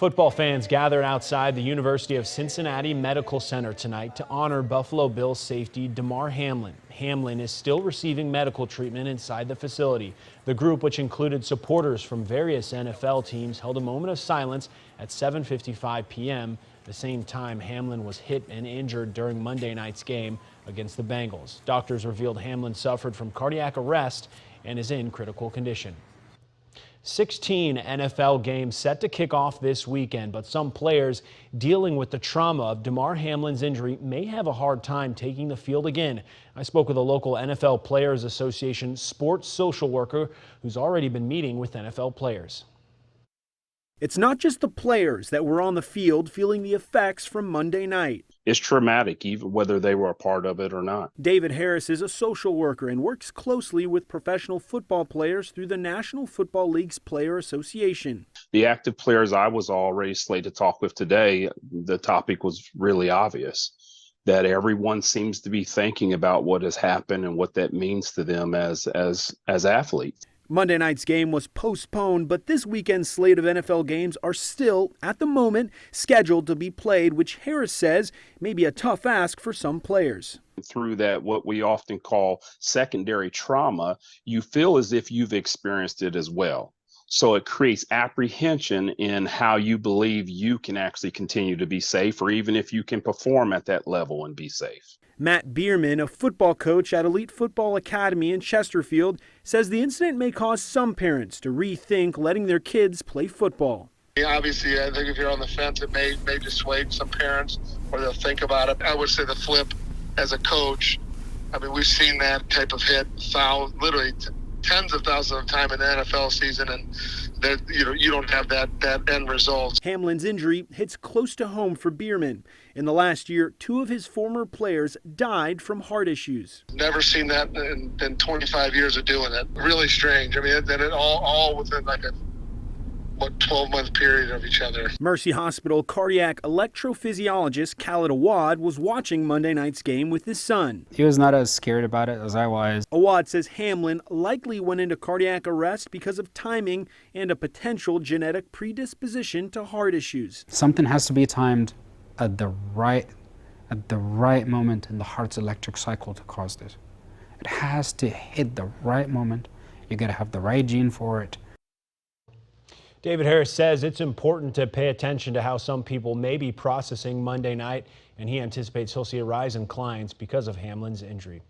Football fans gathered outside the University of Cincinnati Medical Center tonight to honor Buffalo Bills safety Damar Hamlin. Hamlin is still receiving medical treatment inside the facility. The group, which included supporters from various NFL teams, held a moment of silence at 7:55 p.m. the same time Hamlin was hit and injured during Monday night's game against the Bengals. Doctors revealed Hamlin suffered from cardiac arrest and is in critical condition. 16 NFL games set to kick off this weekend, but some players dealing with the trauma of Damar Hamlin's injury may have a hard time taking the field again. I spoke with a local NFL Players Association sports social worker who's already been meeting with NFL players. It's not just the players that were on the field feeling the effects from Monday night. It's traumatic, even whether they were a part of it or not. David Harris is a social worker and works closely with professional football players through the National Football League's Player Association. The active players I was already slated to talk with today, the topic was really obvious, that everyone seems to be thinking about what has happened and what that means to them as athletes. Monday night's game was postponed, but this weekend's slate of NFL games are still, at the moment, scheduled to be played, which Harris says may be a tough ask for some players. Through that, what we often call secondary trauma, you feel as if you've experienced it as well. So it creates apprehension in how you believe you can actually continue to be safe, or even if you can perform at that level and be safe. Matt Bierman, a football coach at Elite Football Academy in Chesterfield, says the incident may cause some parents to rethink letting their kids play football. Yeah, obviously, I think if you're on the fence, it may dissuade some parents, or they'll think about it. I would say the flip as a coach, I mean, we've seen that type of hit literally tens of thousands of times in the NFL season, and that you don't have that end result. Hamlin's injury hits close to home for Bierman. In the last year, 2 of his former players died from heart issues. Never seen that in 25 years of doing it. Really strange. I mean, that it all within like a 12-month period of each other. Mercy Hospital cardiac electrophysiologist Khalid Awad was watching Monday night's game with his son. He was not as scared about it as I was. Awad says Hamlin likely went into cardiac arrest because of timing and a potential genetic predisposition to heart issues. Something has to be timed at the right moment in the heart's electric cycle to cause this. It has to hit the right moment. You got to have the right gene for it. David Harris says it's important to pay attention to how some people may be processing Monday night, and he anticipates he'll see a rise in clients because of Hamlin's injury.